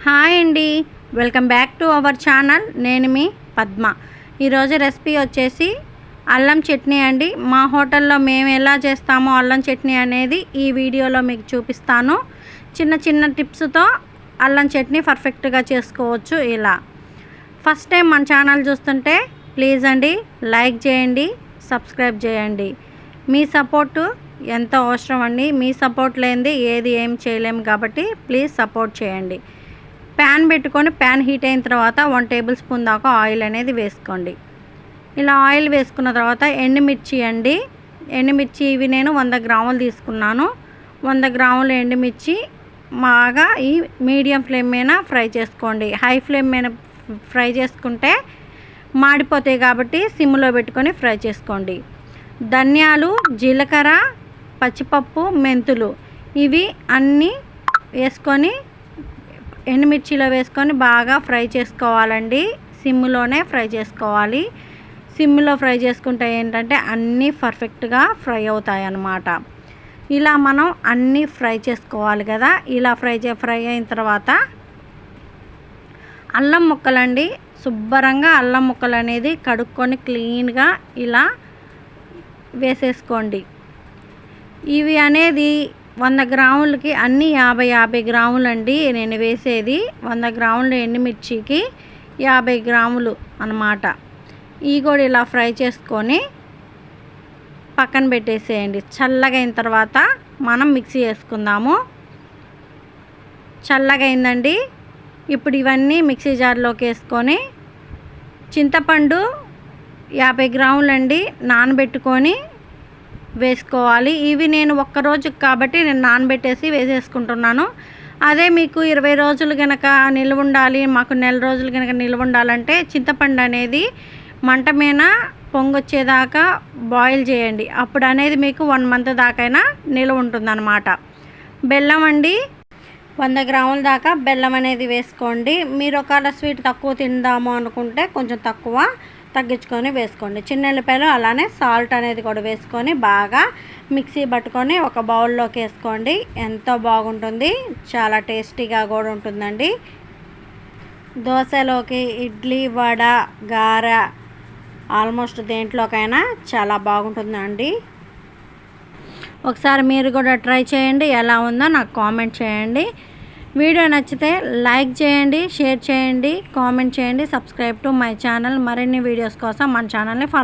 Hi అండి, welcome back to our channel. నేను మీ పద్మ. ఈరోజు రెసిపీ వచ్చేసి అల్లం చట్నీ అండి. మా హోటల్లో మేము ఎలా చేస్తామో అల్లం చట్నీ అనేది ఈ వీడియోలో మీకు చూపిస్తాను. చిన్న చిన్న టిప్స్తో అల్లం చట్నీ పర్ఫెక్ట్గా చేసుకోవచ్చు. ఇలా ఫస్ట్ టైం మన ఛానల్ చూస్తుంటే ప్లీజ్ అండి లైక్ చేయండి, సబ్స్క్రైబ్ చేయండి. మీ సపోర్టు ఎంతో అవసరం అండి. మీ సపోర్ట్ లేనిది ఏం చేయలేము కాబట్టి ప్లీజ్ సపోర్ట్ చేయండి. ప్యాన్ పెట్టుకొని ప్యాన్ హీట్ అయిన తర్వాత 1 టేబుల్ స్పూన్ దాకా ఆయిల్ అనేది వేసుకోండి. ఇలా ఆయిల్ వేసుకున్న తర్వాత ఎండుమిర్చి అండి. ఎండుమిర్చి ఇవి నేను 100 గ్రాములు తీసుకున్నాను. 100 గ్రాములు ఎండుమిర్చి బాగా ఈ మీడియం ఫ్లేమ్ మీద ఫ్రై చేసుకోండి. హై ఫ్లేమ్ మీద ఫ్రై చేసుకుంటే మాడిపోతాయి కాబట్టి సిమ్లో పెట్టుకొని ఫ్రై చేసుకోండి. ధనియాలు, జీలకర్ర, పచ్చిపప్పు, మెంతులు ఇవి అన్నీ వేసుకొని ఎండుమిర్చిలో వేసుకొని బాగా ఫ్రై చేసుకోవాలండి. సిమ్లోనే ఫ్రై చేసుకోవాలి. సిమ్లో ఫ్రై చేసుకుంటే ఏంటంటే అన్నీ పర్ఫెక్ట్గా ఫ్రై అవుతాయి అన్నమాట. ఇలా మనం అన్నీ ఫ్రై చేసుకోవాలి కదా. ఇలా ఫ్రై అయిన తర్వాత అల్లం ముక్కలండి. శుభ్రంగా అల్లం ముక్కలు అనేది కడుక్కొని క్లీన్గా ఇలా వేసేసుకోండి. ఇవి అనేది 100 గ్రాములకి అన్నీ 50 గ్రాములు అండి నేను వేసేది. 100 గ్రాములు ఎండుమిర్చికి 50 గ్రాములు అన్నమాట. ఇవి కూడా ఇలా ఫ్రై చేసుకొని పక్కన పెట్టేసేయండి. చల్లగా అయిన తర్వాత మనం మిక్సీ వేసుకుందాము. చల్లగా అయిందండి. ఇప్పుడు ఇవన్నీ మిక్సీ జార్లోకి వేసుకొని చింతపండు 50 గ్రాములు అండి నానబెట్టుకొని వేసుకోవాలి. ఇవి నేను ఒక్కరోజుకి కాబట్టి నేను నానబెట్టేసి వేసేసుకుంటున్నాను. అదే మీకు 20 రోజులు కనుక నిల్వ ఉండాలి, మాకు నెల రోజులు కనుక నిల్వ ఉండాలంటే చింతపండు అనేది మంట మీద పొంగొచ్చేదాకా బాయిల్ చేయండి. అప్పుడు అనేది మీకు 1 మంత్ దాకైనా నిల్వ ఉంటుందన్నమాట. బెల్లం అండి, 100 గ్రాముల దాకా బెల్లం అనేది వేసుకోండి. మీరు ఒకవేళ స్వీట్ తక్కువ తిందాము అనుకుంటే కొంచెం తగ్గించుకొని వేసుకోండి. చిన్న ఉల్లిపాయలు అలానే సాల్ట్ అనేది కూడా వేసుకొని బాగా మిక్సీ పట్టుకొని ఒక బౌల్లోకి వేసుకోండి. ఎంతో బాగుంటుంది, చాలా టేస్టీగా కూడా ఉంటుందండి. దోశలోకి, ఇడ్లీ, వడ, గార ఆల్మోస్ట్ దేంట్లోకైనా చాలా బాగుంటుందండి. ఒకసారి మీరు కూడా ట్రై చేయండి. ఎలా ఉందో నాకు కామెంట్ చేయండి. వీడియో నచ్చితే లైక్ చేయండి, షేర్ చేయండి, కామెంట్ చేయండి, సబ్స్క్రైబ్ టు మై ఛానల్. మరిన్ని వీడియోస్ కోసం మన ఛానల్ని ఫాలో